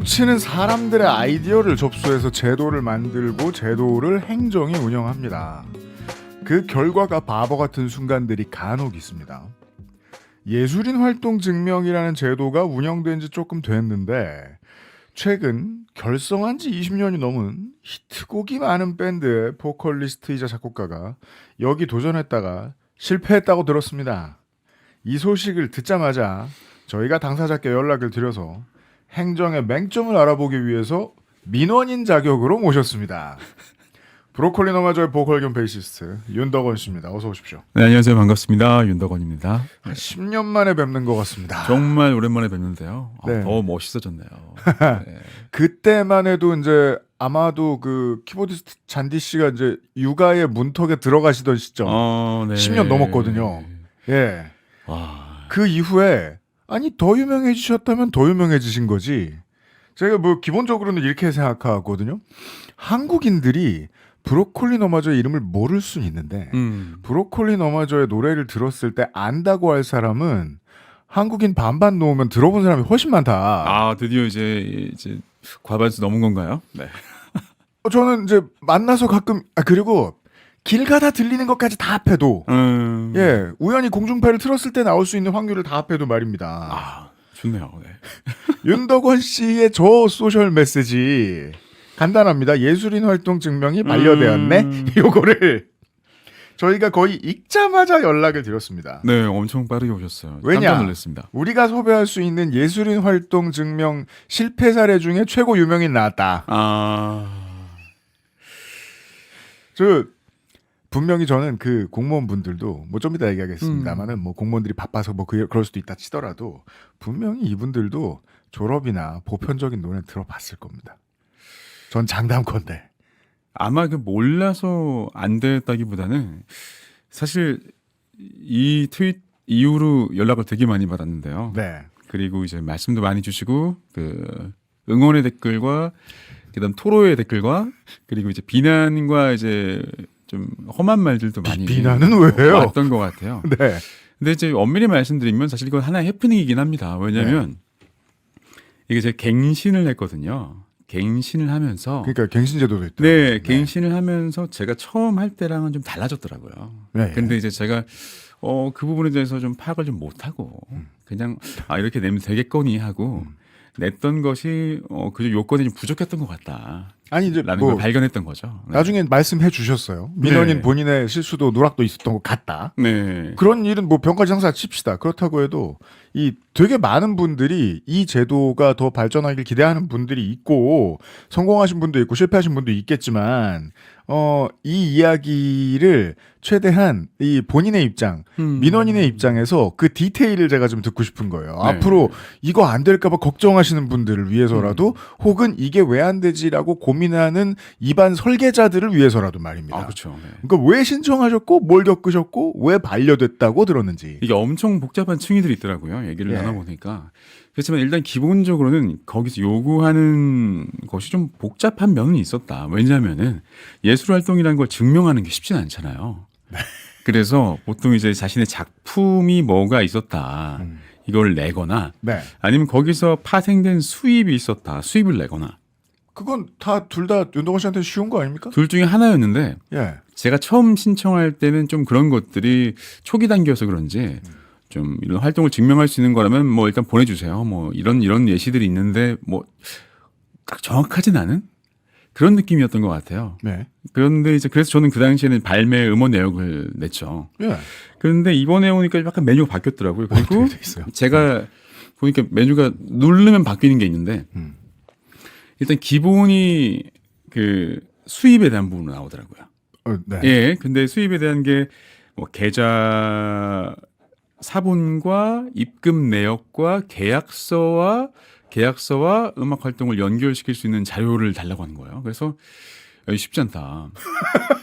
정치는 사람들의 아이디어를 접수해서 제도를 만들고 제도를 행정이 운영합니다. 그 결과가 바보 같은 순간들이 간혹 있습니다. 예술인 활동 증명이라는 제도가 운영된 지 조금 됐는데 최근 결성한 지 20년이 넘은 히트곡이 많은 밴드의 보컬리스트이자 작곡가가 여기 도전했다가 실패했다고 들었습니다. 이 소식을 듣자마자 저희가 당사자께 연락을 드려서 행정의 맹점을 알아보기 위해서 민원인 자격으로 모셨습니다. 브로콜리 너마저의 보컬 겸 베이시스트 윤덕원 씨입니다. 어서 오십시오. 네, 안녕하세요. 반갑습니다. 윤덕원입니다. 한 10년 만에 뵙는 것 같습니다. 정말 오랜만에 뵙는데요. 네. 더 멋있어졌네요. 네. 그때만 해도 이제 아마도 그 키보디스트 잔디 씨가 이제 육아의 문턱에 들어가시던 시점. 네. 10년 넘었거든요. 예. 와. 그 이후에 아니 더 유명해지셨다면 더 유명해지신 거지. 제가 뭐 기본적으로는 이렇게 생각하거든요. 한국인들이 브로콜리 너마저의 이름을 모를 수는 있는데 브로콜리 너마저의 노래를 들었을 때 안다고 할 사람은 한국인 반반 놓으면 들어본 사람이 훨씬 많다. 드디어 이제 과반수 넘은 건가요? 네. 저는 이제 만나서 가끔 그리고 길 가다 들리는 것까지 다 합해도 예 우연히 공중파를 틀었을 때 나올 수 있는 확률을 다 합해도 말입니다. 좋네요. 네. 윤덕원 씨의 저 소셜 메시지 간단합니다. 예술인 활동 증명이 반려되었네. 요거를 저희가 거의 읽자마자 연락을 드렸습니다. 네, 엄청 빠르게 오셨어요. 왜냐? 깜짝 놀랐습니다. 우리가 섭외할 수 있는 예술인 활동 증명 실패 사례 중에 최고 유명인 나왔다. 분명히 저는 그 공무원분들도 뭐 좀 이따 얘기하겠습니다만은 뭐 공무원들이 바빠서 뭐 그럴 수도 있다 치더라도 분명히 이분들도 졸업이나 보편적인 노래 들어봤을 겁니다. 전 장담컨대. 아마 그 몰라서 안 됐다기보다는 사실 이 트윗 이후로 연락을 되게 많이 받았는데요. 네. 그리고 이제 말씀도 많이 주시고 그 응원의 댓글과 그다음 토로의 댓글과 그리고 이제 비난과 이제 좀 험한 말들도 많이 비난은 왜요? 왔던 것 같아요. 네. 근데 이제 엄밀히 말씀드리면 사실 이건 하나의 해프닝이긴 합니다. 왜냐하면 이게 제가 갱신을 했거든요. 갱신을 하면서 그러니까 갱신제도도 있죠. 네, 갱신을 하면서 제가 처음 할 때랑은 좀 달라졌더라고요. 네. 근데 이제 제가 그 부분에 대해서 좀 파악을 좀 못하고 그냥 이렇게 내면 되겠거니 하고 냈던 것이 그 요건이 좀 부족했던 것 같다. 아니 이제 라는 뭐 걸 발견했던 거죠. 네. 나중에 말씀해 주셨어요. 민원인 네. 본인의 실수도 누락도 있었던 것 같다. 네. 그런 일은 뭐 병까지 항상 칩시다. 그렇다고 해도 이 되게 많은 분들이 이 제도가 더 발전하길 기대하는 분들이 있고 성공하신 분도 있고 실패하신 분도 있겠지만 이 이야기를 최대한 이 본인의 입장, 민원인의 입장에서 그 디테일을 제가 좀 듣고 싶은 거예요. 네. 앞으로 이거 안 될까봐 걱정하시는 분들을 위해서라도 혹은 이게 왜 안 되지라고 고민하는 입안 설계자들을 위해서라도 말입니다. 그렇죠. 네. 그러니까 왜 신청하셨고 뭘 겪으셨고 왜 반려됐다고 들었는지. 이게 엄청 복잡한 층위들이 있더라고요. 얘기를 예. 나눠보니까. 그렇지만 일단 기본적으로는 거기서 요구하는 것이 좀 복잡한 면은 있었다. 왜냐하면은 예술 활동이라는 걸 증명하는 게 쉽지는 않잖아요. 그래서 보통 이제 자신의 작품이 뭐가 있었다. 이걸 내거나 네. 아니면 거기서 파생된 수입이 있었다. 수입을 내거나. 그건 둘 다 윤동건 씨한테 쉬운 거 아닙니까? 둘 중에 하나였는데 예. 제가 처음 신청할 때는 좀 그런 것들이 초기 단계여서 그런지 좀 이런 활동을 증명할 수 있는 거라면 뭐 일단 보내주세요. 뭐 이런 예시들이 있는데 뭐 딱 정확하진 않은 그런 느낌이었던 것 같아요. 네. 그런데 이제 그래서 저는 그 당시에는 발매 음원 내역을 냈죠. 예. 그런데 이번에 오니까 약간 메뉴가 바뀌었더라고요. 그리고 어떻게 돼 있어요? 제가 보니까 메뉴가 누르면 바뀌는 게 있는데 일단 기본이 그 수입에 대한 부분으로 나오더라고요. 네. 예, 근데 수입에 대한 게 뭐 계좌 사본과 입금 내역과 계약서와 음악 활동을 연결시킬 수 있는 자료를 달라고 하는 거예요. 그래서 쉽지 않다.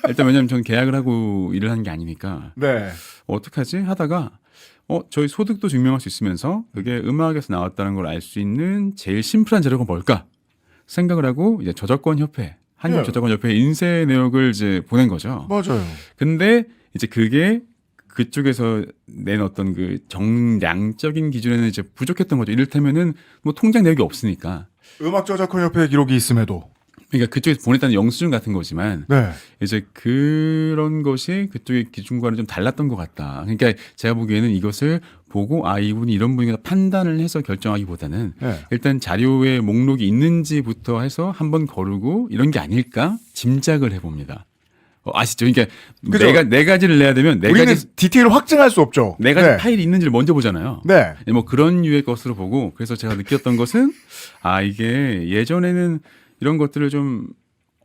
일단 왜냐하면 저는 계약을 하고 일을 하는 게 아니니까 네. 어떡하지 하다가 저희 소득도 증명할 수 있으면서 그게 음악에서 나왔다는 걸 알 수 있는 제일 심플한 자료가 뭘까 생각을 하고 이제 저작권 협회 한국 저작권 협회 인쇄 내역을 이제 보낸 거죠. 맞아요. 근데 이제 그게 그쪽에서 낸 어떤 그 정량적인 기준에는 이제 부족했던 거죠. 이를테면은 뭐 통장 내역이 없으니까 음악 저작권 협회 기록이 있음에도. 그러니까 그쪽에서 보냈다는 영수증 같은 거지만 네. 이제 그런 것이 그쪽의 기준과는 좀 달랐던 것 같다. 그러니까 제가 보기에는 이것을 보고 아 이분이 이런 분이다 판단을 해서 결정하기보다는 네. 일단 자료에 목록이 있는지부터 해서 한번 거르고 이런 게 아닐까 짐작을 해봅니다. 아시죠? 그러니까 그죠? 네 가지를 내야 되면 네 우리는 가지 디테일을 확증할 수 없죠. 네 가지 네. 파일이 있는지를 먼저 보잖아요. 네. 뭐 그런 유의 것으로 보고 그래서 제가 느꼈던 것은 아 이게 예전에는 이런 것들을 좀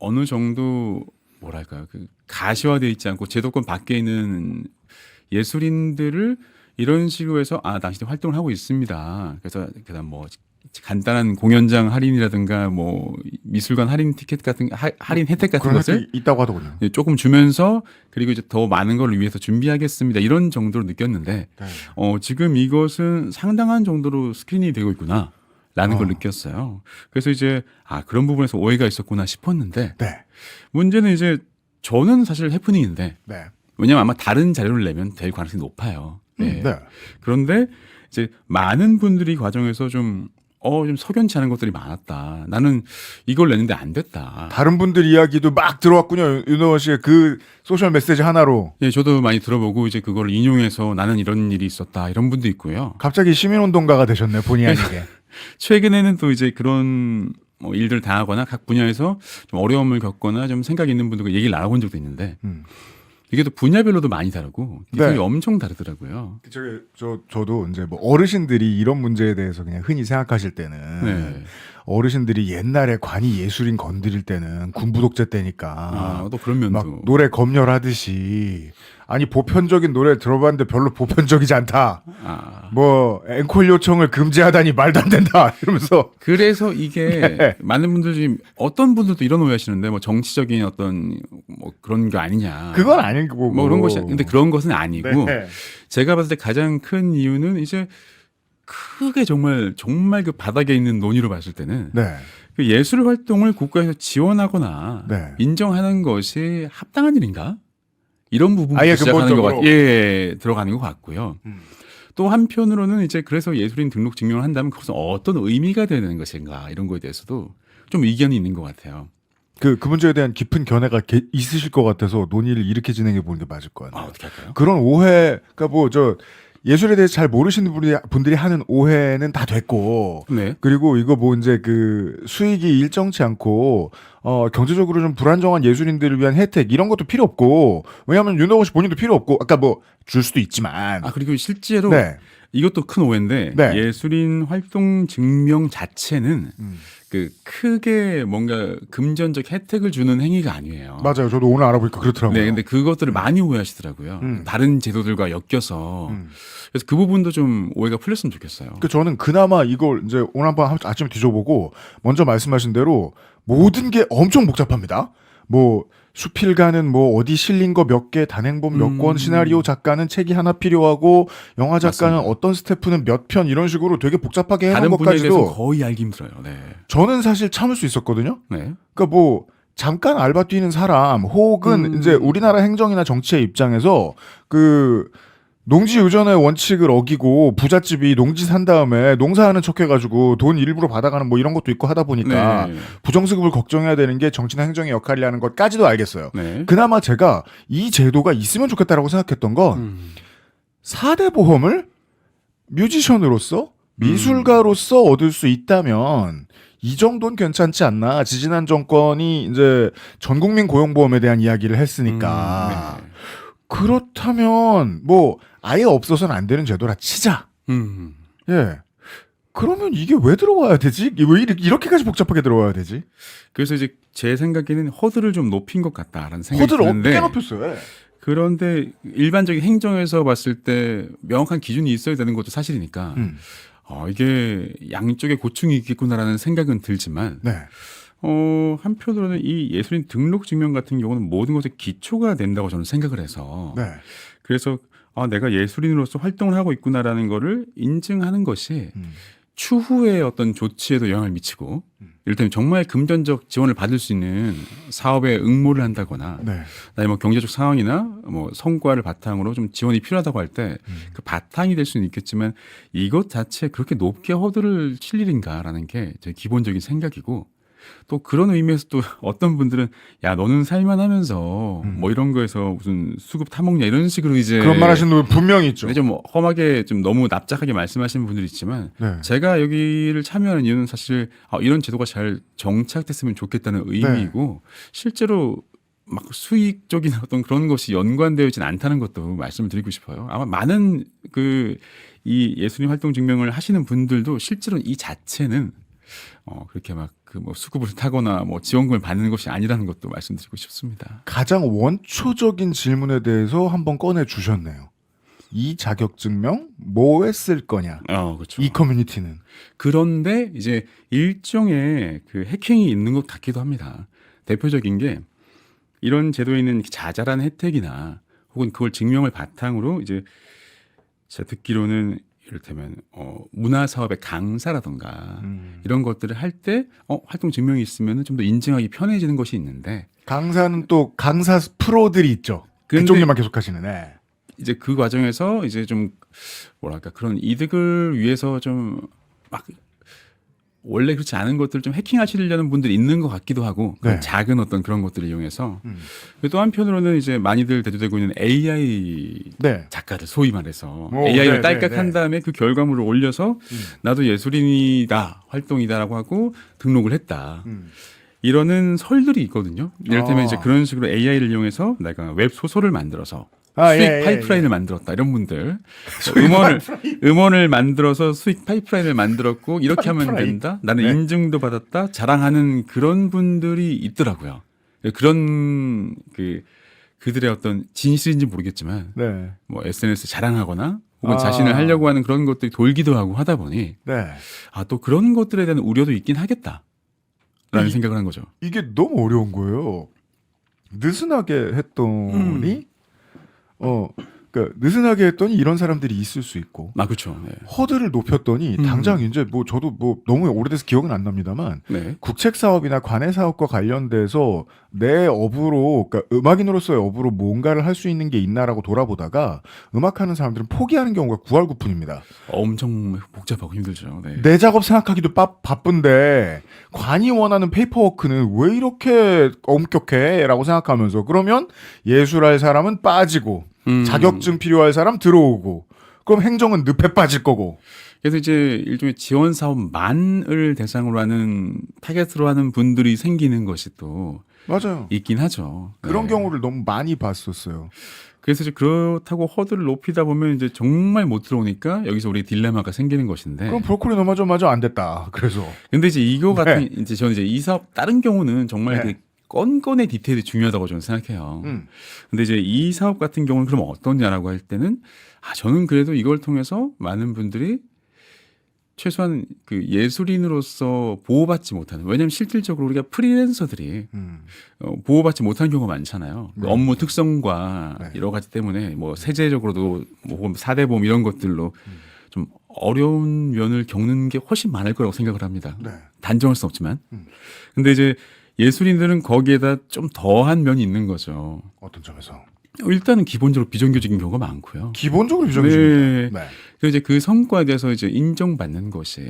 어느 정도 뭐랄까요 그 가시화되어 있지 않고 제도권 밖에 있는 예술인들을 이런 식으로 해서 아 당신이 활동을 하고 있습니다. 그래서 그다음 뭐 간단한 공연장 할인이라든가 뭐 미술관 할인 티켓 같은 할인 혜택 같은 그런 것을 혜택이 있다고 하더군요. 조금 주면서 그리고 이제 더 많은 걸 위해서 준비하겠습니다. 이런 정도로 느꼈는데 네. 지금 이것은 상당한 정도로 스크린이 되고 있구나. 라는 걸 느꼈어요. 그래서 이제 그런 부분에서 오해가 있었구나 싶었는데 네. 문제는 이제 저는 사실 해프닝인데 네. 왜냐하면 아마 다른 자료를 내면 될 가능성이 높아요. 네. 네. 그런데 이제 많은 분들이 과정에서 좀 석연치 않은 것들이 많았다. 나는 이걸 냈는데 안 됐다. 다른 분들 이야기도 막 들어왔군요. 윤호 씨의 그 소셜 메시지 하나로. 예, 저도 많이 들어보고 이제 그걸 인용해서 나는 이런 일이 있었다. 이런 분도 있고요. 갑자기 시민운동가가 되셨네, 본의 아니게. 최근에는 또 이제 그런 뭐 일들 당하거나 각 분야에서 좀 어려움을 겪거나 좀 생각 있는 분들과 얘기를 나눠본 적도 있는데 이게 또 분야별로도 많이 다르고 기술이 네. 엄청 다르더라고요. 저도 이제 뭐 어르신들이 이런 문제에 대해서 그냥 흔히 생각하실 때는 네. 어르신들이 옛날에 관이 예술인 건드릴 때는 군부 독재 때니까 또 그런 면도. 막 노래 검열하듯이 아니 보편적인 노래를 들어봤는데 별로 보편적이지 않다. 뭐 앵콜 요청을 금지하다니 말도 안 된다 이러면서 그래서 이게 네. 많은 분들이 어떤 분들도 이런 오해하시는데 뭐 정치적인 어떤 뭐 그런 게 아니냐. 그건 아닌 거고 뭐 그런 것이 근데 그런 것은 아니고 네. 제가 봤을 때 가장 큰 이유는 이제 크게 정말 그 바닥에 있는 논의로 봤을 때는 네. 그 예술 활동을 국가에서 지원하거나 네. 인정하는 것이 합당한 일인가? 이런 부분부터 아예 시작하는 것 근본적으로. 들어가는 것 같고요. 또 한편으로는 이제 그래서 예술인 등록 증명을 한다면 그것은 어떤 의미가 되는 것인가 이런 거에 대해서도 좀 의견이 있는 것 같아요. 그 문제에 대한 깊은 견해가 있으실 것 같아서 논의를 이렇게 진행해 보는 게 맞을 것 같아요. 어떻게 할까요? 그런 오해가 예술에 대해서 잘 모르시는 분들이 하는 오해는 다 됐고, 네. 그리고 이거 뭐 이제 그 수익이 일정치 않고, 경제적으로 좀 불안정한 예술인들을 위한 혜택, 이런 것도 필요 없고, 왜냐하면 윤호건 씨 본인도 필요 없고, 아까 뭐 줄 수도 있지만. 그리고 실제로 네. 이것도 큰 오해인데 네. 예술인 활동 증명 자체는 그 크게 뭔가 금전적 혜택을 주는 행위가 아니에요. 맞아요. 저도 오늘 알아보니까 그렇더라고요. 네, 근데 그것들을 많이 오해하시더라고요. 다른 제도들과 엮여서. 그래서 그 부분도 좀 오해가 풀렸으면 좋겠어요. 저는 그나마 이걸 이제 오늘 한번 아침에 뒤져보고 먼저 말씀하신 대로 모든 게 엄청 복잡합니다. 뭐 수필가는 뭐 어디 실린 거 몇 개, 단행본 몇 권, 시나리오 작가는 책이 하나 필요하고 영화 작가는 맞습니다. 어떤 스태프는 몇 편 이런 식으로 되게 복잡하게 해놓은 다른 분야에 대해서 것까지도 거의 알기 힘들어요. 네. 저는 사실 참을 수 있었거든요. 네. 그러니까 뭐 잠깐 알바 뛰는 사람 혹은 이제 우리나라 행정이나 정치의 입장에서 그 농지 유전의 원칙을 어기고 부잣집이 농지 산 다음에 농사하는 척 해가지고 돈 일부러 받아가는 뭐 이런 것도 있고 하다 보니까 네. 부정수급을 걱정해야 되는 게 정치나 행정의 역할이라는 것까지도 알겠어요. 네. 그나마 제가 이 제도가 있으면 좋겠다라고 생각했던 건 4대 보험을 뮤지션으로서 미술가로서 얻을 수 있다면 이 정도는 괜찮지 않나. 지지난 정권이 이제 전국민 고용보험에 대한 이야기를 했으니까 네. 그렇다면 뭐 아예 없어서는 안 되는 제도라 치자. 예. 그러면 이게 왜 들어와야 되지? 왜 이렇게까지 복잡하게 들어와야 되지? 그래서 이제 제 생각에는 허들을 좀 높인 것 같다라는 생각이 허들을 드는데 어떻게 높였어요? 예. 그런데 일반적인 행정에서 봤을 때 명확한 기준이 있어야 되는 것도 사실이니까 이게 양쪽에 고충이 있겠구나라는 생각은 들지만 네. 한편으로는 이 예술인 등록 증명 같은 경우는 모든 것의 기초가 된다고 저는 생각을 해서 네. 그래서 내가 예술인으로서 활동을 하고 있구나라는 거를 인증하는 것이 추후의 어떤 조치에도 영향을 미치고 이를테면 정말 금전적 지원을 받을 수 있는 사업에 응모를 한다거나 네. 아니 뭐 경제적 상황이나 뭐 성과를 바탕으로 좀 지원이 필요하다고 할 때 그 바탕이 될 수는 있겠지만 이것 자체 그렇게 높게 허들을 칠 일인가라는 게 제 기본적인 생각이고 또 그런 의미에서 또 어떤 분들은 야 너는 살만하면서 뭐 이런 거에서 무슨 수급 타먹냐 이런 식으로 이제 그런 말 하시는 분 분명히 있죠. 근데 좀 험하게 좀 너무 납작하게 말씀하시는 분들이 있지만 네. 제가 여기를 참여하는 이유는 사실 이런 제도가 잘 정착됐으면 좋겠다는 의미이고 실제로 막 수익적인 어떤 그런 것이 연관되어 있지는 않다는 것도 말씀을 드리고 싶어요. 아마 많은 이 예수님 활동 증명을 하시는 분들도 실제로 이 자체는 그렇게 막 그 뭐 수급을 타거나 뭐 지원금을 받는 것이 아니라는 것도 말씀드리고 싶습니다. 가장 원초적인 질문에 대해서 한번 꺼내 주셨네요. 이 자격증명 뭐에 쓸 거냐? 그렇죠. 이 커뮤니티는. 그런데 이제 일종의 그 해킹이 있는 것 같기도 합니다. 대표적인 게 이런 제도에 있는 자잘한 혜택이나 혹은 그걸 증명을 바탕으로 이제 제가 듣기로는 이를테면 문화 사업의 강사라던가 이런 것들을 할 때 활동 증명이 있으면 좀 더 인증하기 편해지는 것이 있는데 강사는 또 강사 프로들이 있죠. 근데 그쪽 일만 계속 하시는. 네. 이제 그 과정에서 이제 좀 뭐랄까 그런 이득을 위해서 좀 막 원래 그렇지 않은 것들을 좀 해킹하시려는 분들이 있는 것 같기도 하고 네. 작은 어떤 그런 것들을 이용해서 또 한편으로는 이제 많이들 대두되고 있는 AI 네. 작가들 소위 말해서 오, AI로 네, 딸깍한 네. 다음에 그 결과물을 올려서 나도 예술인이다 활동이다라고 하고 등록을 했다. 이러는 설들이 있거든요. 이를테면 이제 그런 식으로 AI를 이용해서 내가 웹 소설을 만들어서 수익 예, 예, 파이프라인을 예. 만들었다 이런 분들 음원을 만들어서 수익 파이프라인을 만들었고 이렇게 하면 파이프라인. 된다 나는 네. 인증도 받았다 자랑하는 그런 분들이 있더라고요. 그런 그들의 어떤 진실인지 모르겠지만 네. 뭐 SNS 자랑하거나 혹은 자신을 하려고 하는 그런 것들이 돌기도 하고 하다 보니 네. 또 그런 것들에 대한 우려도 있긴 하겠다라는 생각을 한 거죠. 이게 너무 어려운 거예요. 느슨하게 했더니 그러니까 느슨하게 했더니 이런 사람들이 있을 수 있고 그렇죠. 네. 허들을 높였더니 당장 이제 뭐 저도 뭐 너무 오래돼서 기억은 안 납니다만 네. 국책 사업이나 관해 사업과 관련돼서 내 업으로 그러니까 음악인으로서의 업으로 뭔가를 할 수 있는 게 있나라고 돌아보다가 음악하는 사람들은 포기하는 경우가 구할구푼입니다. 엄청 복잡하고 힘들죠. 네. 내 작업 생각하기도 바쁜데 관이 원하는 페이퍼워크는 왜 이렇게 엄격해?라고 생각하면서 그러면 예술할 사람은 빠지고 자격증 필요할 사람 들어오고 그럼 행정은 늪에 빠질 거고. 그래서 이제 일종의 지원 사업만을 대상으로 하는 타겟으로 하는 분들이 생기는 것이 또 맞아요. 있긴 하죠. 그런 네. 경우를 너무 많이 봤었어요. 그래서 이제 그렇다고 허들을 높이다 보면 이제 정말 못 들어오니까 여기서 우리 딜레마가 생기는 것인데. 그럼 브로콜리 너마저 안 됐다. 그래서 근데 이제 이거 같은 이제 저는 이제 이 사업 다른 경우는 정말 네. 그 건건의 디테일이 중요하다고 저는 생각해요. 음. 근데 이제 이 사업 같은 경우는 그럼 어떠냐라고 할 때는 저는 그래도 이걸 통해서 많은 분들이 최소한 그 예술인으로서 보호받지 못하는 왜냐하면 실질적으로 우리가 프리랜서들이 보호받지 못한 경우가 많잖아요. 그 업무 특성과 네. 여러 가지 때문에 뭐 세제적으로도 뭐 혹은 사대보험 이런 것들로 좀 어려운 면을 겪는 게 훨씬 많을 거라고 생각을 합니다. 네. 단정할 수 없지만. 근데 이제 예술인들은 거기에다 좀 더한 면이 있는 거죠. 어떤 점에서? 일단은 기본적으로 비정규직인 경우가 많고요. 기본적으로 비정규직입니다. 네. 네. 그리고 이제 그 성과에 대해서 이제 인정받는 것이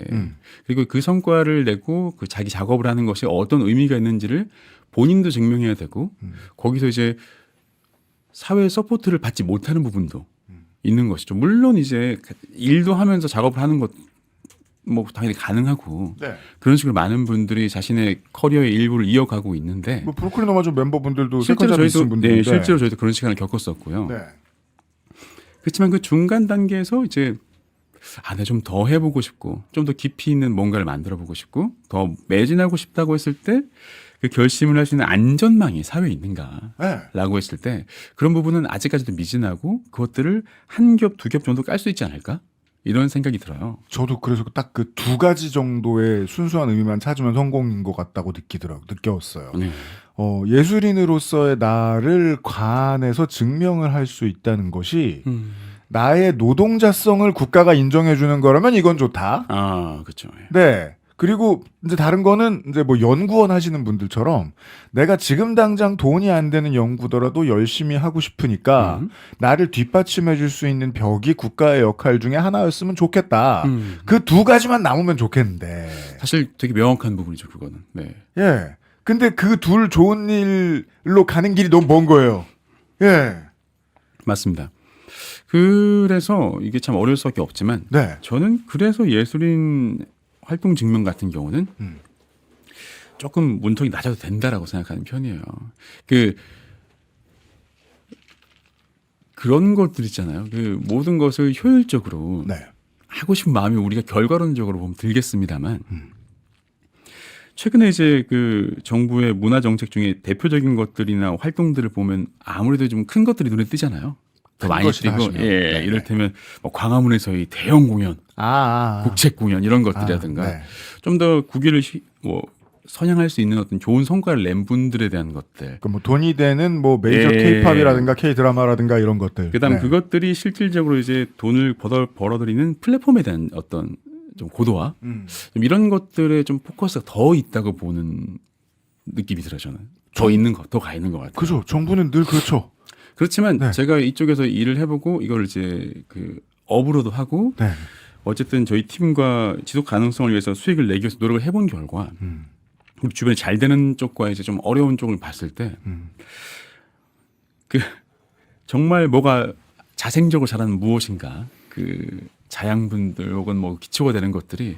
그리고 그 성과를 내고 그 자기 작업을 하는 것이 어떤 의미가 있는지를 본인도 증명해야 되고 거기서 이제 사회 서포트를 받지 못하는 부분도 있는 것이죠. 물론 이제 일도 하면서 작업을 하는 것 뭐 당연히 가능하고 네. 그런 식으로 많은 분들이 자신의 커리어의 일부를 이어가고 있는데 뭐 브로콜리 너마저 멤버분들도 실제로 세컨잡이 있으신 분들인데. 실제로 저희도 그런 시간을 겪었었고요. 네. 그렇지만 그 중간 단계에서 이제 내가 좀 더 해보고 싶고 좀 더 깊이 있는 뭔가를 만들어보고 싶고 더 매진하고 싶다고 했을 때 그 결심을 할 수 있는 안전망이 사회에 있는가라고 네. 했을 때 그런 부분은 아직까지도 미진하고 그것들을 한 겹, 두 겹 정도 깔 수 있지 않을까? 이런 생각이 들어요. 저도 그래서 딱 그 두 가지 정도의 순수한 의미만 찾으면 성공인 것 같다고 느꼈어요. 네. 예술인으로서의 나를 관해서 증명을 할 수 있다는 것이 나의 노동자성을 국가가 인정해주는 거라면 이건 좋다. 아, 그렇죠. 예. 네. 그리고 이제 다른 거는 이제 뭐 연구원 하시는 분들처럼 내가 지금 당장 돈이 안 되는 연구더라도 열심히 하고 싶으니까 나를 뒷받침해 줄 수 있는 벽이 국가의 역할 중에 하나였으면 좋겠다. 그 두 가지만 남으면 좋겠는데. 사실 되게 명확한 부분이죠, 그거는. 네. 예. 근데 그 둘 좋은 일로 가는 길이 너무 먼 거예요. 예. 맞습니다. 그래서 이게 참 어려울 수밖에 없지만 네. 저는 그래서 예술인 활동 증명 같은 경우는 조금 문턱이 낮아도 된다라고 생각하는 편이에요. 그런 것들 있잖아요. 그 모든 것을 효율적으로 네. 하고 싶은 마음이 우리가 결과론적으로 보면 들겠습니다만 최근에 이제 그 정부의 문화 정책 중에 대표적인 것들이나 활동들을 보면 아무래도 좀 큰 것들이 눈에 띄잖아요. 더 큰 많이 것이다 띄고, 하시면. 예, 네. 이를테면 뭐 광화문에서의 대형 공연, 국책 공연 이런 것들이라든가 네. 좀 더 국위를 뭐 선양할 수 있는 어떤 좋은 성과를 낸 분들에 대한 것들. 그 뭐 돈이 되는 뭐 메이저 예. K-팝이라든가 K-드라마라든가 이런 것들. 그다음 네. 그것들이 실질적으로 이제 돈을 벌어들이는 플랫폼에 대한 어떤 좀 고도화, 좀 이런 것들에 좀 포커스가 더 있다고 보는 느낌이 들어요. 저는 더 있는 것, 더 가 있는 것 같아요. 그죠. 정부는 늘 그렇죠. 그렇지만 네. 제가 이쪽에서 일을 해보고 이걸 이제 그 업으로도 하고 네. 어쨌든 저희 팀과 지속 가능성을 위해서 수익을 내기 위해서 노력을 해본 결과 우리 주변에 잘 되는 쪽과 이제 좀 어려운 쪽을 봤을 때 그 정말 뭐가 자생적으로 잘하는 무엇인가 그 자양분들 혹은 뭐 기초가 되는 것들이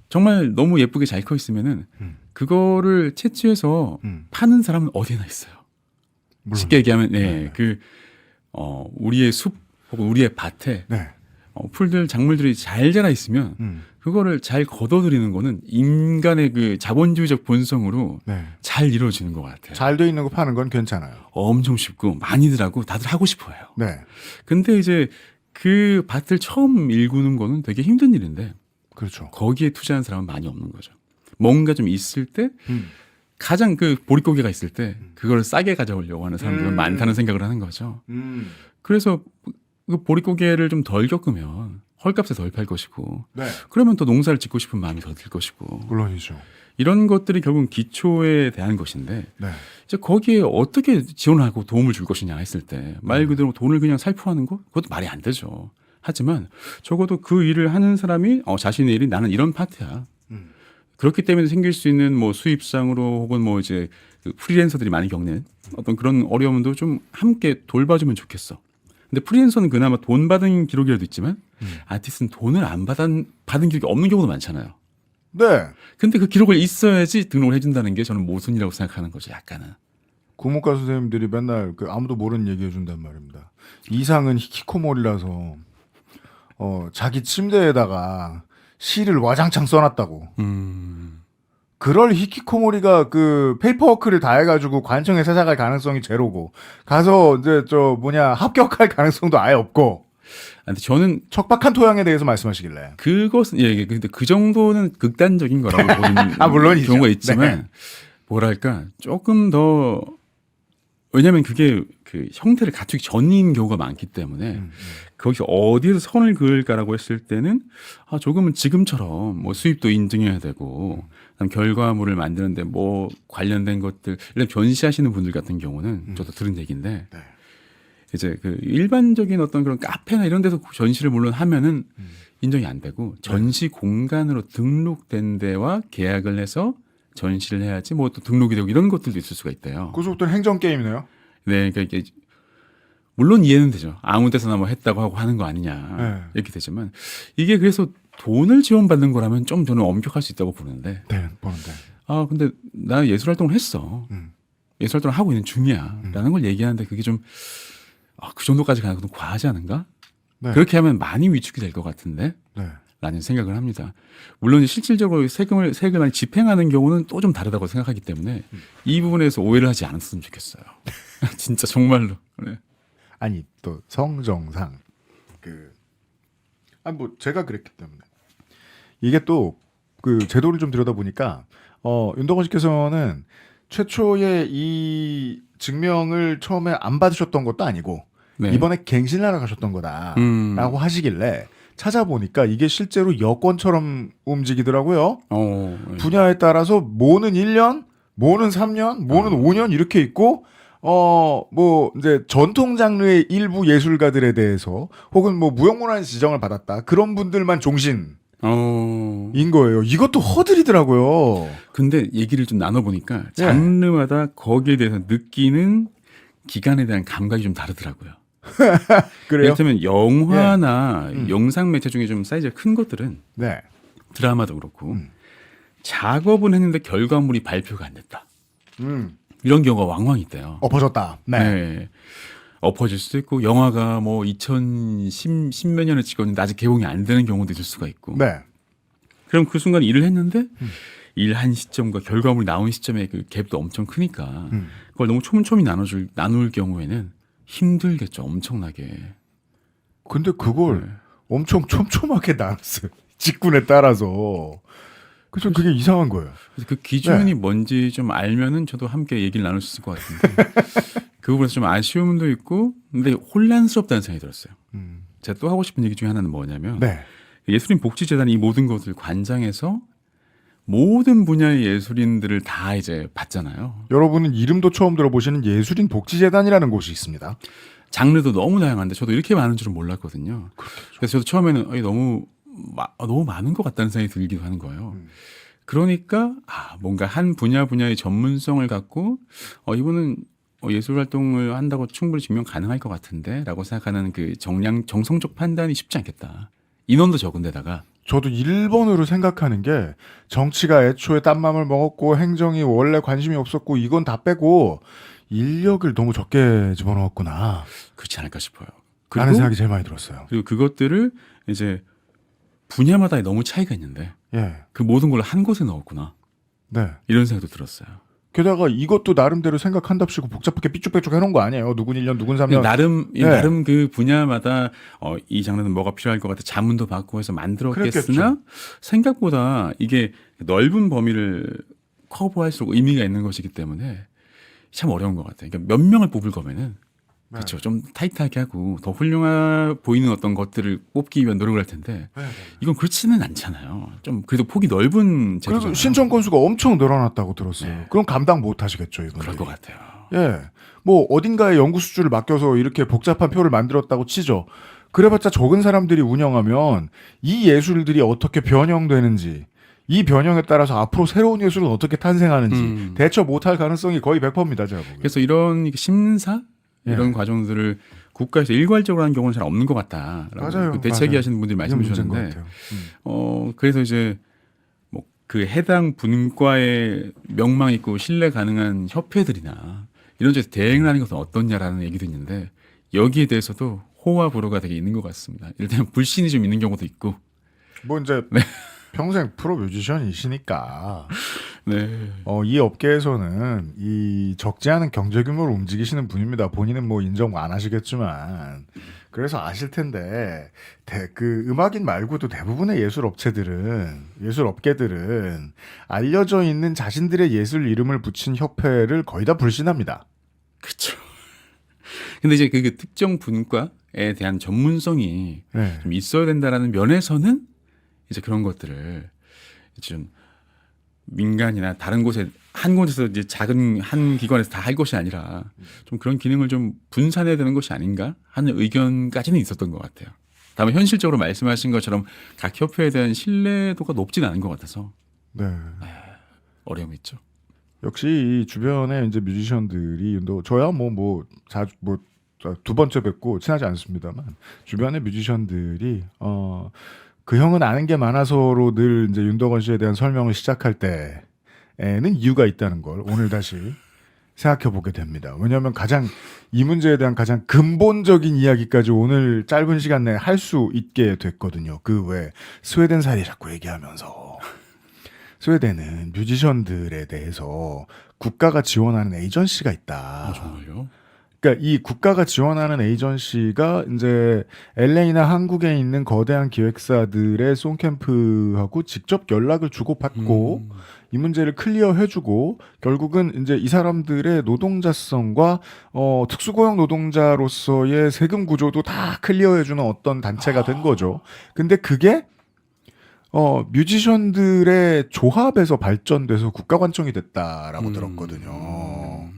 정말 너무 예쁘게 잘 커 있으면은 그거를 채취해서 파는 사람은 어디나 있어요. 물론. 쉽게 얘기하면 우리의 숲 혹은 우리의 밭에 네. 풀들 작물들이 잘 자라 있으면 그거를 잘 걷어들이는 거는 인간의 그 자본주의적 본성으로 네. 잘 이루어지는 것 같아요. 잘 돼 있는 거 파는 건 괜찮아요. 엄청 쉽고 많이들 하고 다들 하고 싶어요. 네. 근데 이제 그 밭을 처음 일구는 거는 되게 힘든 일인데 그렇죠. 거기에 투자한 사람은 많이 없는 거죠. 뭔가 좀 있을 때 가장 그 보릿고개가 있을 때 그걸 싸게 가져오려고 하는 사람들은 많다는 생각을 하는 거죠. 그래서 그 보릿고개를 좀 덜 겪으면 헐값에 덜 팔 것이고 네. 그러면 또 농사를 짓고 싶은 마음이 더 들 것이고 물론이죠. 이런 것들이 결국은 기초에 대한 것인데 네. 이제 거기에 어떻게 지원하고 도움을 줄 것이냐 했을 때 말 그대로 돈을 그냥 살포하는 거 그것도 말이 안 되죠. 하지만 적어도 그 일을 하는 사람이 자신의 일이 나는 이런 파트야. 그렇기 때문에 생길 수 있는 뭐 수입상으로 혹은 뭐 이제 그 프리랜서들이 많이 겪는 어떤 그런 어려움도 좀 함께 돌봐주면 좋겠어. 근데 프리랜서는 그나마 돈 받은 기록이라도 있지만 아티스트는 돈을 안 받은 기록이 없는 경우도 많잖아요. 네. 근데 그 기록을 있어야지 등록을 해준다는 게 저는 모순이라고 생각하는 거죠. 약간은. 국문과 선생님들이 맨날 그 아무도 모르는 얘기 해준단 말입니다. 이상은 히키코모리라서 자기 침대에다가 시를 와장창 써놨다고. 그럴 히키코모리가 그 페이퍼워크를 다 해가지고 관청에 찾아갈 가능성이 제로고 가서 이제 합격할 가능성도 아예 없고. 근데 저는 척박한 토양에 대해서 말씀하시길래. 그것은 근데 그 정도는 극단적인 거라고 보는 물론이죠. 경우가 있지만 네. 뭐랄까 조금 더 왜냐하면 그게 그 형태를 갖추기 전인 경우가 많기 때문에 거기서 어디에서 선을 그을까라고 했을 때는 조금은 지금처럼 뭐 수입도 인증해야 되고 그다음 결과물을 만드는데 뭐 관련된 것들 이런 전시하시는 분들 같은 경우는 저도 들은 얘기인데 네. 이제 그 일반적인 어떤 그런 카페나 이런 데서 전시를 물론 하면은 인정이 안 되고 전시 공간으로 등록된 데와 계약을 해서 전시를 해야지 뭐 또 등록이 되고 이런 것들도 있을 수가 있대요. 그속도는 행정 게임이네요. 네, 그러니까 이게 물론 이해는 되죠. 아무 데서나 뭐 했다고 하고 하는 거 아니냐 네. 이렇게 되지만 이게 그래서 돈을 지원받는 거라면 좀 저는 엄격할 수 있다고 보는데. 네, 보는데. 근데 나 예술 활동을 했어. 예술 활동을 하고 있는 중이야라는 걸 얘기하는데 그게 좀 그 정도까지 가는 건 과하지 않은가? 네. 그렇게 하면 많이 위축이 될 것 같은데. 네. 라는 생각을 합니다. 물론 실질적으로 세금을 많이 집행하는 경우는 또 좀 다르다고 생각하기 때문에 이 부분에서 오해를 하지 않았으면 좋겠어요. 진짜 정말로. 네. 아니 또 성정상 제가 그랬기 때문에 이게 또 그 제도를 좀 들여다보니까 윤덕원 씨께서는 최초에 이 증명을 처음에 안 받으셨던 것도 아니고 네. 이번에 갱신하러 가셨던 거다라고 음. 하시길래 찾아보니까 이게 실제로 여권처럼 움직이더라고요. 네. 분야에 따라서 뭐는 1년, 뭐는 3년, 뭐는 5년 이렇게 있고 뭐 이제 전통 장르의 일부 예술가들에 대해서 혹은 뭐 무형문화재 지정을 받았다. 그런 분들만 종신인 거예요. 이것도 허들이더라고요. 근데 얘기를 좀 나눠보니까 장르마다 거기에 대해서 느끼는 기간에 대한 감각이 좀 다르더라고요. 그래요? 예를 들면 영화나 영상 매체 중에 좀 사이즈가 큰 것들은 네. 드라마도 그렇고 작업은 했는데 결과물이 발표가 안 됐다. 이런 경우가 왕왕 있대요. 엎어졌다. 네. 네. 엎어질 수도 있고 영화가 뭐 2010 몇 년에 찍었는데 아직 개봉이 안 되는 경우도 있을 수가 있고. 네. 그럼 그 순간 일을 했는데 일한 시점과 결과물이 나온 시점의 그 갭도 엄청 크니까 그걸 너무 촘촘히 나눌 경우에는 힘들겠죠. 엄청나게. 근데 그걸 네. 엄청 촘촘하게 나눴어요. 직군에 따라서. 그죠? 그게 이상한 거예요. 그래서 그 기준이 네. 뭔지 좀 알면은 저도 함께 얘기를 나눌 수 있을 것 같은데 그 부분에서 좀 아쉬움도 있고 근데 혼란스럽다는 생각이 들었어요. 제가 또 하고 싶은 얘기 중에 하나는 뭐냐면 네. 예술인 복지재단이 이 모든 것을 관장해서 모든 분야의 예술인들을 다 이제 봤잖아요. 여러분은 이름도 처음 들어보시는 예술인 복지재단이라는 곳이 있습니다. 장르도 너무 다양한데 저도 이렇게 많은 줄은 몰랐거든요. 그래서 저도 처음에는 너무 많은 것 같다는 생각이 들기도 하는 거예요. 그러니까 뭔가 한 분야의 전문성을 갖고 이분은 예술 활동을 한다고 충분히 증명 가능할 것 같은데라고 생각하는 그 정성적 판단이 쉽지 않겠다. 인원도 적은데다가 저도 1번으로 생각하는 게 정치가 애초에 딴맘을 먹었고 행정이 원래 관심이 없었고 이건 다 빼고 인력을 너무 적게 집어넣었구나. 그렇지 않을까 싶어요. 라는 생각이 제일 많이 들었어요. 그리고 그것들을 이제 분야마다 너무 차이가 있는데 예. 그 모든 걸 한 곳에 넣었구나. 네. 이런 생각도 들었어요. 게다가 이것도 나름대로 생각한답시고 복잡하게 삐쭉빼쭉 해놓은 거 아니에요. 누군 1년, 누군 3년. 나름 그 분야마다 이 장르는 뭐가 필요할 것 같아 자문도 받고 해서 만들었겠으나 그랬겠죠. 생각보다 이게 넓은 범위를 커버할수록 의미가 있는 것이기 때문에 참 어려운 것 같아요. 그러니까 몇 명을 뽑을 거면은 그렇죠. 좀 타이트하게 하고 더 훌륭해 보이는 어떤 것들을 뽑기 위한 노력을 할 텐데 이건 그렇지는 않잖아요. 좀 그래도 폭이 넓은 제도잖아요. 그래서 신청 건수가 엄청 늘어났다고 들었어요. 네. 그럼 감당 못 하시겠죠, 이분. 그럴 것 같아요. 예. 뭐 어딘가에 연구 수주를 맡겨서 이렇게 복잡한 표를 만들었다고 치죠. 그래봤자 적은 사람들이 운영하면 이 예술들이 어떻게 변형되는지 이 변형에 따라서 앞으로 새로운 예술은 어떻게 탄생하는지 대처 못할 가능성이 거의 100%입니다. 제가 보기엔. 그래서 이런 심사 이런 예. 과정들을 국가에서 일괄적으로 하는 경우는 잘 없는 것 같다라고 맞아요. 그 대책위 맞아요. 하시는 분들이 말씀해 이건 문제인 것 주셨는데 같아요. 그래서 이제 뭐 그 해당 분과에 명망 있고 신뢰 가능한 협회들이나 이런 데서 대행을 하는 것은 어떻냐라는 얘기도 있는데 여기에 대해서도 호와 불호가 되게 있는 것 같습니다. 이를테면 불신이 좀 있는 경우도 있고. 뭐 이제 평생 프로 뮤지션이시니까 네. 이 업계에서는 이 적지 않은 경제 규모를 움직이시는 분입니다. 본인은 뭐 인정 안 하시겠지만 그래서 아실 텐데 그 음악인 말고도 대부분의 예술 업계들은 알려져 있는 자신들의 예술 이름을 붙인 협회를 거의 다 불신합니다. 그렇죠. 근데 이제 그 특정 분과에 대한 전문성이 네. 좀 있어야 된다라는 면에서는 이제 그런 것들을 좀 민간이나 다른 곳에 한 곳에서 이제 작은 한 기관에서 다 할 것이 아니라 좀 그런 기능을 좀 분산해야 되는 것이 아닌가 하는 의견까지는 있었던 것 같아요. 다만 현실적으로 말씀하신 것처럼 각 협회에 대한 신뢰도가 높지는 않은 것 같아서 네. 어려움이 있죠. 역시 이 주변에 이제 뮤지션들이 저야 자주 두 번째 뵙고 친하지 않습니다만 주변의 뮤지션들이 그 형은 아는 게 많아서로 늘 이제 윤덕원 씨에 대한 설명을 시작할 때에는 이유가 있다는 걸 오늘 다시 생각해 보게 됩니다. 왜냐하면 이 문제에 대한 가장 근본적인 이야기까지 오늘 짧은 시간 내에 할 수 있게 됐거든요. 그 외 스웨덴 사례 자꾸 얘기하면서 스웨덴은 뮤지션들에 대해서 국가가 지원하는 에이전시가 있다. 정말요? 그러니까 이 국가가 지원하는 에이전시가 이제 LA나 한국에 있는 거대한 기획사들의 송캠프하고 직접 연락을 주고받고 이 문제를 클리어해주고 결국은 이제 이 사람들의 노동자성과 특수고용 노동자로서의 세금 구조도 다 클리어해주는 어떤 단체가 된 거죠. 근데 그게 뮤지션들의 조합에서 발전돼서 국가관청이 됐다라고 들었거든요.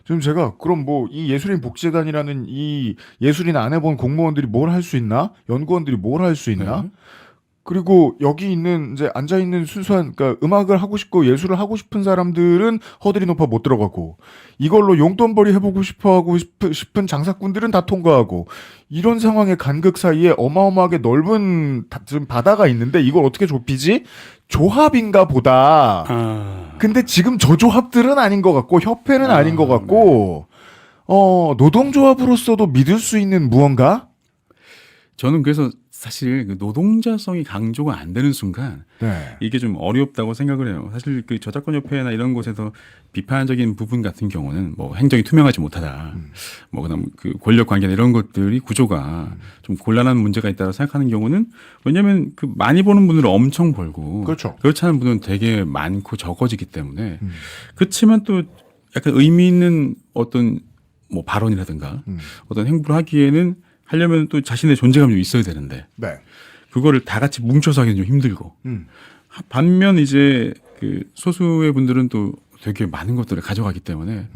지금 제가 그럼 뭐 이 예술인 복지재단이라는 이 예술인 안 해본 공무원들이 뭘 할 수 있나? 연구원들이 뭘 할 수 있나? 네. 그리고 여기 있는 이제 앉아 있는 순수한 그러니까 음악을 하고 싶고 예술을 하고 싶은 사람들은 허들이 높아 못 들어가고 이걸로 용돈벌이 해보고 싶어하고 싶은 장사꾼들은 다 통과하고 이런 상황의 간극 사이에 어마어마하게 넓은 지금 바다가 있는데 이걸 어떻게 좁히지? 조합인가 보다. 근데 지금 저 조합들은 아닌 것 같고 협회는 아닌 것 같고 노동조합으로서도 믿을 수 있는 무언가? 저는 그래서 사실 그 노동자성이 강조가 안 되는 순간 네. 이게 좀 어렵다고 생각을 해요. 사실 그 저작권협회나 이런 곳에서 비판적인 부분 같은 경우는 뭐 행정이 투명하지 못하다, 뭐 그다음 그 권력 관계나 이런 것들이 구조가 좀 곤란한 문제가 있다고 생각하는 경우는 왜냐하면 그 많이 버는 분들은 엄청 벌고 그렇죠. 그렇지 않은 분은 되게 많고 적어지기 때문에 그렇지만 또 약간 의미 있는 어떤 뭐 발언이라든가 어떤 행보를 하기에는 하려면 또 자신의 존재감이 좀 있어야 되는데 네. 그거를 다 같이 뭉쳐서 하기는 좀 힘들고 반면 이제 그 소수의 분들은 또 되게 많은 것들을 가져가기 때문에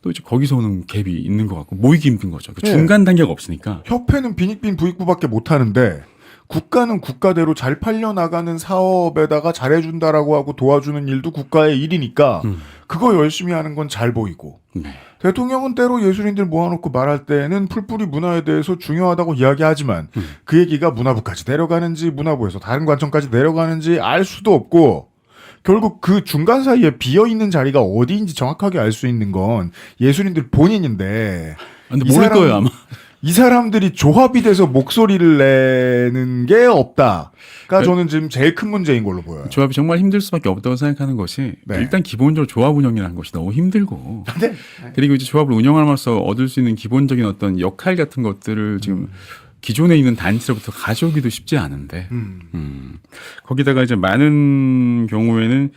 또 이제 거기서 오는 갭이 있는 것 같고 모이기 힘든 거죠. 그 중간 단계가 없으니까. 협회는 빈익빈 부익부밖에 못하는데 국가는 국가대로 잘 팔려나가는 사업에다가 잘해준다라고 하고 도와주는 일도 국가의 일이니까 그거 열심히 하는 건 잘 보이고 네. 대통령은 때로 예술인들 모아놓고 말할 때는 풀뿌리 문화에 대해서 중요하다고 이야기하지만 그 얘기가 문화부까지 내려가는지 문화부에서 다른 관청까지 내려가는지 알 수도 없고 결국 그 중간 사이에 비어있는 자리가 어디인지 정확하게 알 수 있는 건 예술인들 본인인데 근데 모를 거예요 아마. 이 사람들이 조합이 돼서 목소리를 내는 게 없다가 저는 지금 제일 큰 문제인 걸로 보여요. 조합이 정말 힘들 수밖에 없다고 생각하는 것이 네. 일단 기본적으로 조합 운영이라는 것이 너무 힘들고 네. 그리고 이제 조합을 운영함으로써 얻을 수 있는 기본적인 어떤 역할 같은 것들을 지금 기존에 있는 단체로부터 가져오기도 쉽지 않은데 거기다가 이제 많은 경우에는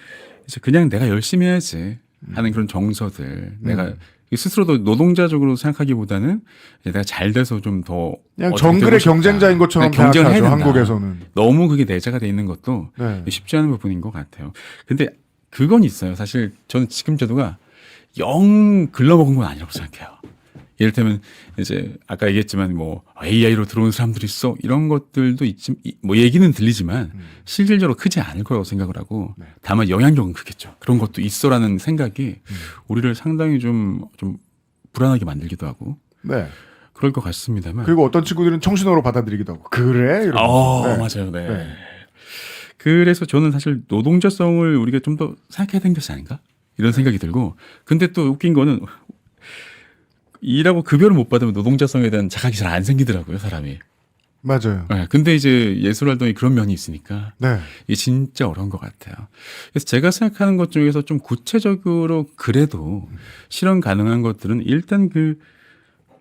이제 그냥 내가 열심히 해야지 하는 그런 정서들 내가 스스로도 노동자적으로 생각하기보다는 이제 내가 잘 돼서 좀 더 그냥 정글의 경쟁자인 것처럼 경쟁을 해야 생각하죠. 된다. 한국에서는. 너무 그게 내재가 돼 있는 것도 네. 쉽지 않은 부분인 것 같아요. 근데 그건 있어요. 사실 저는 지금 제도가 영 글러먹은 건 아니라고 생각해요. 이를테면 이제 아까 얘기했지만 뭐 AI로 들어온 사람들이 있어 이런 것들도 있지 뭐 얘기는 들리지만 실질적으로 크지 않을 거라고 생각을 하고 다만 영향력은 크겠죠. 그런 것도 있어라는 생각이 우리를 상당히 좀 불안하게 만들기도 하고 네. 그럴 것 같습니다만. 그리고 어떤 친구들은 청신호로 받아들이기도 하고 그래? 이러면서. 네. 맞아요. 네. 네. 그래서 저는 사실 노동자성을 우리가 좀 더 생각해야 되는 것이 아닌가 이런 생각이 들고 근데 또 웃긴 거는 일하고 급여를 못 받으면 노동자성에 대한 자각이 잘 안 생기더라고요, 사람이. 맞아요. 네, 근데 이제 예술 활동이 그런 면이 있으니까 네. 이게 진짜 어려운 것 같아요. 그래서 제가 생각하는 것 중에서 좀 구체적으로 그래도 실현 가능한 것들은 일단 그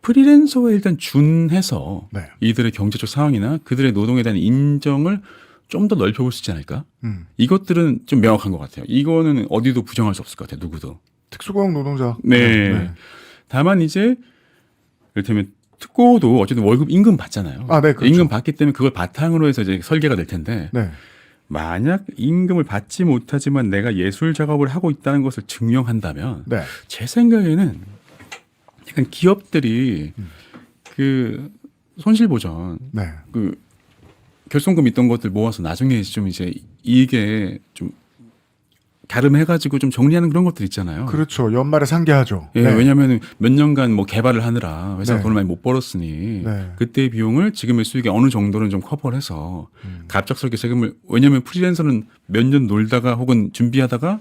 프리랜서에 일단 준해서 네. 이들의 경제적 상황이나 그들의 노동에 대한 인정을 좀 더 넓혀볼 수 있지 않을까? 이것들은 좀 명확한 것 같아요. 이거는 어디도 부정할 수 없을 것 같아요. 누구도. 특수고용 노동자. 네. 다만 이제 이를테면 특고도 어쨌든 월급 임금 받잖아요. 아, 네, 그렇죠. 임금 받기 때문에 그걸 바탕으로 해서 이제 설계가 될 텐데 네. 만약 임금을 받지 못하지만 내가 예술 작업을 하고 있다는 것을 증명한다면 네. 제 생각에는 약간 기업들이 그 손실 보전 네. 그 결손금 있던 것들 모아서 나중에 좀 이제 이익에 좀 가름해가지고 좀 정리하는 그런 것들 있잖아요. 그렇죠. 연말에 상계하죠. 예, 네. 왜냐하면 몇 년간 뭐 개발을 하느라 회사가 네. 돈을 많이 못 벌었으니 네. 그때의 비용을 지금의 수익에 어느 정도는 좀 커버를 해서 갑작스럽게 세금을 왜냐하면 프리랜서는 몇 년 놀다가 혹은 준비하다가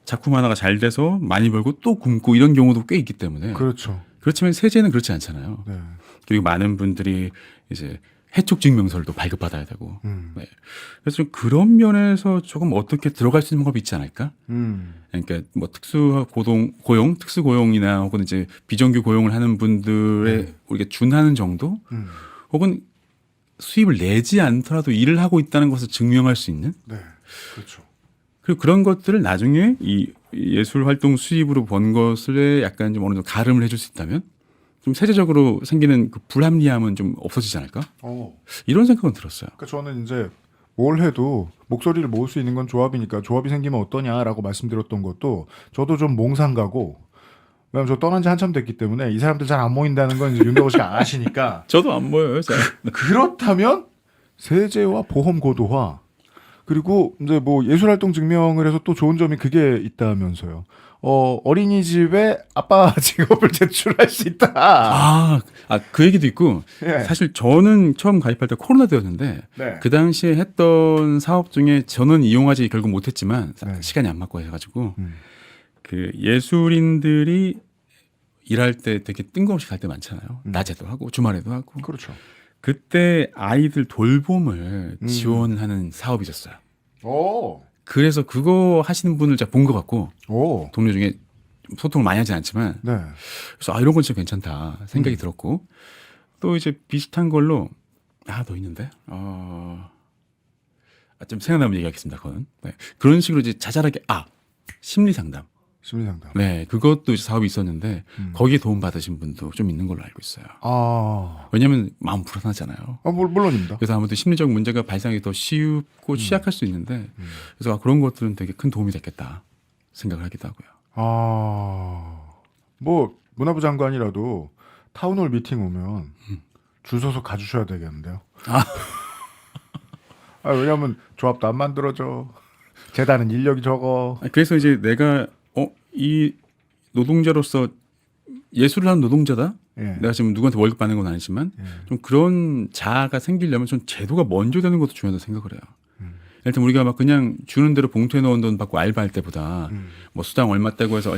작품 하나가 잘 돼서 많이 벌고 또 굶고 이런 경우도 꽤 있기 때문에 그렇죠. 그렇지만 세제는 그렇지 않잖아요. 네. 그리고 많은 분들이 이제 해촉 증명서를 발급받아야 되고. 음. 네. 그래서 좀 그런 면에서 조금 어떻게 들어갈 수 있는 방법이 있지 않을까? 그러니까 뭐 고용, 특수 고용이나 혹은 이제 비정규 고용을 하는 분들의 우리가 준하는 정도, 혹은 수입을 내지 않더라도 일을 하고 있다는 것을 증명할 수 있는. 네, 그렇죠. 그리고 그런 것들을 나중에 이 예술 활동 수입으로 번 것을 약간 좀 어느 정도 가름을 해줄 수 있다면 좀 세계적으로 생기는 그 불합리함은 좀 없어지지 않을까? 이런 생각은 들었어요. 그러니까 저는 이제 뭘 해도 목소리를 모을 수 있는 건 조합이니까 조합이 생기면 어떠냐라고 말씀드렸던 것도 저도 좀 몽상가고, 왜냐면 저 떠난 지 한참 됐기 때문에 이 사람들 잘 안 모인다는 건 이제 윤덕호 씨가 아시니까. 저도 안 보여요, 잘. 그렇다면 세제와 보험 고도화, 그리고 이제 뭐 예술활동 증명을 해서 또 좋은 점이 그게 있다면서요. 어린이집에 아빠 직업을 제출할 수 있다. 그 얘기도 있고, 예. 사실 저는 처음 가입할 때 코로나 때였는데, 네. 그 당시에 했던 사업 중에 저는 이용하지 결국 못했지만, 네. 시간이 안 맞고 해가지고, 음. 그 예술인들이 일할 때 되게 뜬금없이 갈 때 많잖아요. 낮에도 하고, 주말에도 하고. 그렇죠. 그때 아이들 돌봄을 지원하는 사업이 있었어요. 오. 그래서 그거 하시는 분을 제가 본 것 같고, 오. 동료 중에 좀 소통을 많이 하진 않지만, 네. 그래서 이런 건 진짜 괜찮다 생각이 들었고, 또 이제 비슷한 걸로 더 있는데 좀 생각나면 얘기하겠습니다. 그건 그런 식으로 이제 자잘하게 심리 상담, 심리상담. 네 그것도 이제 사업이 있었는데 거기에 도움 받으신 분도 좀 있는 걸로 알고 있어요. 왜냐하면 마음 불안하잖아요. 물론입니다. 그래서 아무튼 심리적 문제가 발생하기 더 쉽고 취약할 수 있는데, 그래서 그런 것들은 되게 큰 도움이 됐겠다 생각을 하기도 하고요. 뭐 문화부 장관이라도 타운홀 미팅 오면 줄 서서 가주셔야 되겠는데요. 왜냐하면 조합도 안 만들어져. 재단은 인력이 적어. 그래서 이제 내가 이 노동자로서 예술을 하는 노동자다. 예. 내가 지금 누구한테 월급 받는 건 아니지만 좀 그런 자아가 생기려면 좀 제도가 먼저 되는 것도 중요하다고 생각을 해요. 일단 우리가 막 그냥 주는 대로 봉투에 넣은 돈 받고 알바할 때보다 뭐 수당 얼마 떼고 해서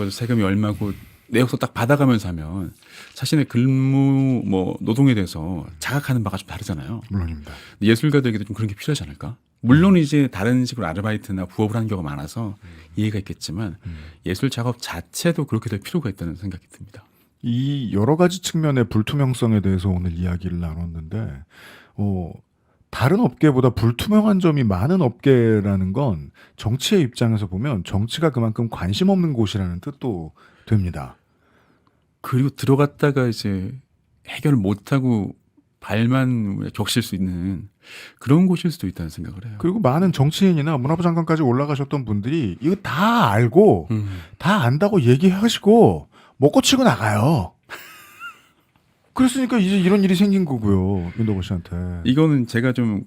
세금이 얼마고 내역서 딱 받아가면서 하면 자신의 근무 뭐 노동에 대해서 자각하는 바가 좀 다르잖아요. 물론입니다. 예술가들에게도 좀 그런 게 필요하지 않을까? 물론 이제 다른 식으로 아르바이트나 부업을 하는 경우가 많아서 이해가 있겠지만 예술 작업 자체도 그렇게 될 필요가 있다는 생각이 듭니다. 이 여러 가지 측면의 불투명성에 대해서 오늘 이야기를 나눴는데, 다른 업계보다 불투명한 점이 많은 업계라는 건 정치의 입장에서 보면 정치가 그만큼 관심 없는 곳이라는 뜻도 됩니다. 그리고 들어갔다가 이제 해결을 못하고 발만 적실 수 있는 그런 곳일 수도 있다는 생각을 해요. 그리고 많은 정치인이나 문화부 장관까지 올라가셨던 분들이 이거 다 알고 다 안다고 얘기하시고 먹고 치고 나가요. 그랬으니까 이제 이런 일이 생긴 거고요. 윤덕호 씨한테. 이거는 제가 좀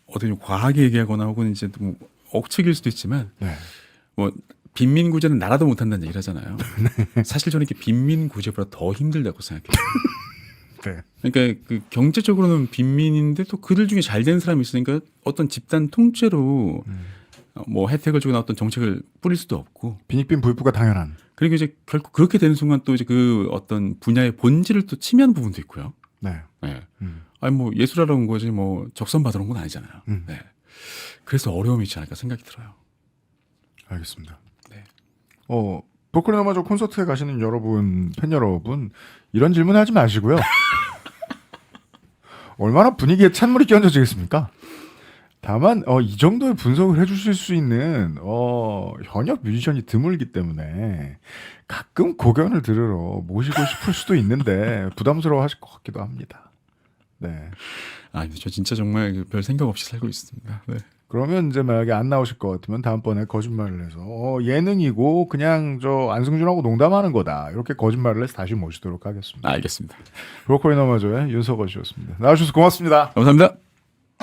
어떻게 좀 과하게 얘기하거나 혹은 이제 좀 억측일 수도 있지만 네. 뭐 빈민 구제는 나라도 못한다는 얘기를 하잖아요. 사실 저는 이렇게 빈민 구제보다 더 힘들다고 생각해요. 네. 그러니까 그 경제적으로는 빈민인데 또 그들 중에 잘 된 사람이 있으니까 어떤 집단 통째로 뭐 혜택을 주거나 어떤 정책을 뿌릴 수도 없고, 빈익빈 부익부가 당연한. 그리고 이제 결국 그렇게 되는 순간 또 이제 그 어떤 분야의 본질을 또 침해하는 부분도 있고요. 네. 네. 아니 뭐 예술하러 온 거지 뭐 적선 받으러 온 건 아니잖아요. 네. 그래서 어려움이 있지 않을까 생각이 들어요. 알겠습니다. 네. 보컬리너마저 콘서트에 가시는 여러분, 팬 여러분, 이런 질문 하지 마시고요. 얼마나 분위기에 찬물이 끼얹어지겠습니까? 다만 이 정도의 분석을 해주실 수 있는 현역 뮤지션이 드물기 때문에 가끔 고견을 들으러 모시고 싶을 수도 있는데 부담스러워하실 것 같기도 합니다. 네. 저 진짜 정말 별 생각 없이 살고 있습니다. 네. 그러면 이제 만약에 안 나오실 것 같으면 다음번에 거짓말을 해서 예능이고 그냥 저 안승준하고 농담하는 거다, 이렇게 거짓말을 해서 다시 모시도록 하겠습니다. 알겠습니다. 브로콜리 너마저의 윤석원 씨였습니다. 나와주셔서 고맙습니다. 감사합니다.